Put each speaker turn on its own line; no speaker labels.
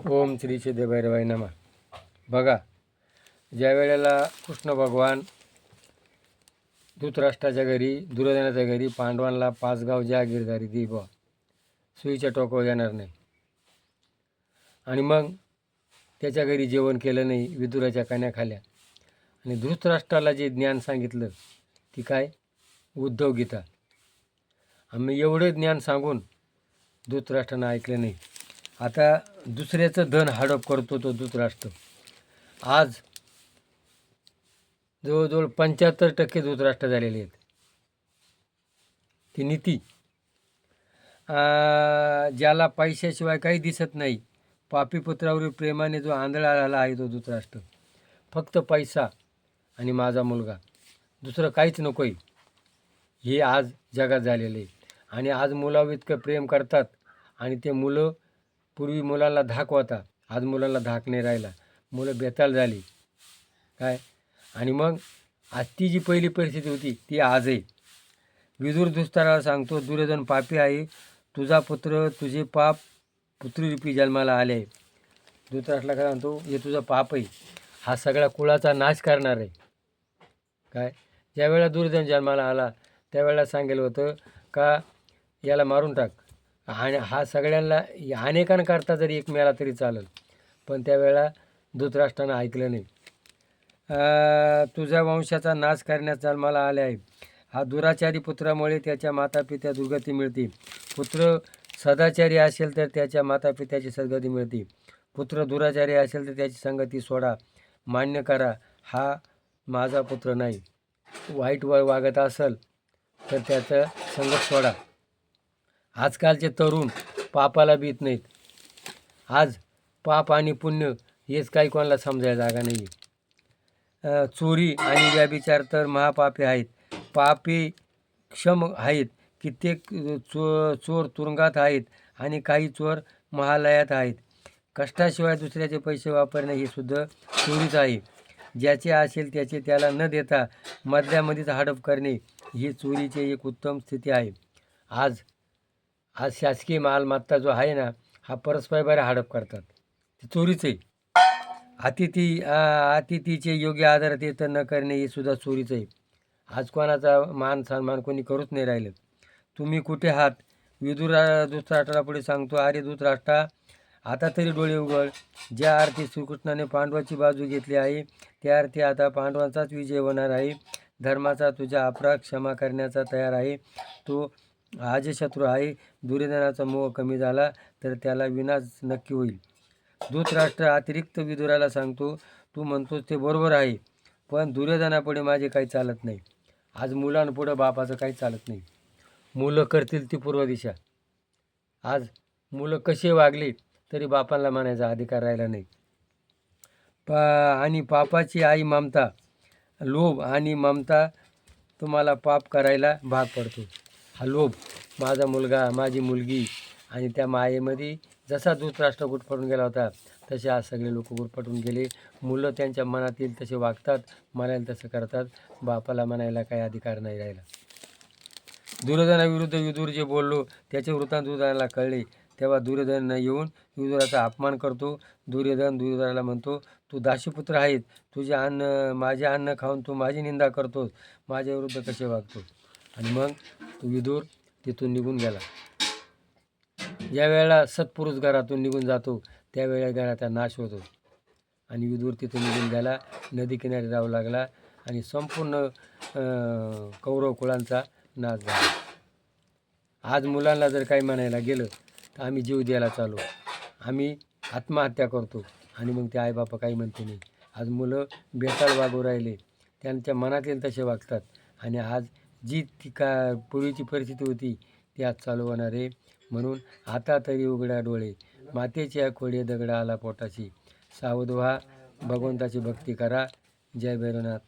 ओम श्री सिद्धभैरवाय नमः. बघा, ज्या वेळेला कृष्ण भगवान धृतराष्ट्राच्या घरी दुर्योधनाच्या घरी पांडवांना 5 गाव जहागीरदारी दी बा, सुईच्या टोकावर येणार नाही, आणि मग त्याच्या घरी जेवण केलं नाही, विदुराच्या कन्या खाल्या, आणि धृतराष्ट्राला जे ज्ञान सांगितलं ती काय, उद्धव गीता. आम्ही एवढे ज्ञान सांगून धृतराष्ट्रानं ऐकलं नाही. आता दुसऱ्याचं धन हडप करतो तो धृतराष्ट्र. आज जवळजवळ 75% धृतराष्ट्र झालेले आहेत. ती नीती, ज्याला पैशाशिवाय काही दिसत नाही, पापी पुत्रावरील प्रेमाने जो आंधळा आला आहे तो धृतराष्ट्र. फक्त पैसा आणि माझा मुलगा, दुसरं काहीच नको आहे, हे आज जगात झालेलं आहे. आणि आज मुलावर इतकं प्रेम करतात, आणि ते मुलं पूर्वी मुलांना धाक होता, आज मुलांना धाक नाही राहिला, मुलं बेताल झाली काय. आणि मग आज ती जी पहिली परिस्थिती होती ती आज आहे. विदुर दुस्ताराला सांगतो, दुर्योधन पापी आहे, तुझा पुत्र तुझे पाप पुत्रीरूपी जन्माला आले आहे. धृतराष्ट्राला काय म्हणतो, हे तुझं पाप आहे, हा सगळ्या कुळाचा नाश करणार आहे काय. ज्यावेळेला दुर्योधन जन्माला आला त्यावेळेला सांगितलं होतं का याला मारून टाक, आणि हा सगळ्यांना अनेकांकरता जरी एक मेला तरी चालेल. पण त्यावेळेला धृतराष्ट्रानं ऐकलं नाही. तुझ्या वंशाचा नाश करण्यास जन्माला आले आहे, हा दुराचारी पुत्रामुळे त्याच्या मातापित्या दुर्गती मिळते. पुत्र सदाचारी असेल तर त्याच्या मातापित्याची सद्गती मिळते. पुत्र दुराचारी असेल तर त्याची संगती सोडा, मान्य करा, हा माझा पुत्र नाही. वाईट वागत असेल तर त्याचं संगत सोडा. आजकालचे तरुण पापाला भीत नाहीत. आज पाप आणि पुण्य हेच काही कोणाला समजायला जागा नाही. चोरी आणि व्यभिचार तर महापापी आहेत. पापी क्षम आहेत, कित्येक चोर तुरुंगात आहेत, आणि काही चोर महालयात आहेत. कष्टाशिवाय दुसऱ्याचे पैसे वापरणे हे सुद्धा चोरीच आहे. ज्याचे असेल त्याचे त्याला न देता मधल्यामध्येच हडप करणे ही चोरीची एक उत्तम स्थिती आहे. आज शासकीय मालमत्ता जो आहे ना, हा परस्पर हडप करतात, ती चोरीच आहे. अतिथीचे योग्य आदर ते न करणे हे सुद्धा चोरीच आहे. आज कोणाचा मान सन्मान कोणी करूच नाही राहिलं. तुम्ही कुठे आहात? धृतराष्ट्राला पुढे सांगतो, अरे धृतराष्ट्रा, आता तरी डोळे उघड. ज्या अर्थी श्रीकृष्णाने पांडवाची बाजू घेतली आहे त्या अर्थी आता पांडवांचाच विजय होणार आहे. धर्माचा तुझ्या अपराध क्षमा करण्याचा तयार आहे. तो अजशत्रू आहे. दुर्योधनाचा मोह कमी झाला तर त्याला विनाश नक्की होईल. धृतराष्ट्र अतिरिक्त विदुराला सांगतो, तू म्हणतोस ते बरोबर आहे, पण दुर्योधनापुढे माझे काही चालत नाही. आज मुलांपुढं बापाचं काही चालत नाही. मुलं करतील ती पूर्व दिशा. आज मुलं कसे वागले तरी बापांना म्हणायचा अधिकार राहिला नाही. आणि पापाची आई ममता, लोभ आणि ममता तुम्हाला पाप करायला भाग पडतो. हा लोभ, माझा मुलगा, माझी मुलगी, आणि त्या मायेमध्ये जसा धृतराष्ट्र गुटफटून गेला होता तसे आज सगळे लोक गुटफटून गेले. मुलं त्यांच्या मनात येईल तसे वागतात, म्हणायला तसं करतात, बापाला म्हणायला काही अधिकार नाही राहिला. दुर्योधनाविरुद्ध विदुर जे बोललो त्याचे वृत्तांत दुर्योधनाला कळले, तेव्हा दुर्योधन येऊन विदुराचा अपमान करतो. दुर्योधनाला म्हणतो, तू दाशीपुत्र आहेत, तुझे अन्न माझे अन्न खाऊन तू माझी निंदा करतोस, माझ्या विरुद्ध कसे वागतो. आणि मग तो विदुर तिथून निघून गेला. ज्या वेळेला सत्पुरुष घरातून निघून जातो त्यावेळेला घराचा नाश होतो. आणि विदुर तिथून निघून गेला, नदी किनारी राहू लागला, आणि संपूर्ण कौरव कुळांचा नाश झाला. आज मुलांना जर काही म्हणायला गेलं तर आम्ही जीव द्यायला चालू, आम्ही आत्महत्या करतो, आणि मग ते आईबापा काही म्हणते नाही. आज मुलं बेताल वागू राहिले, त्यांच्या मनात येईल तसे वागतात. आणि आज जी ती पूर्वीची परिस्थिती होती ती आज चालू होणार आहे. म्हणून आता तरी उघडा डोळे, मातेच्या खोडे दगडा आला पोटाशी, सावध व्हा, भगवंताची भक्ती करा. जय भैरवनाथ.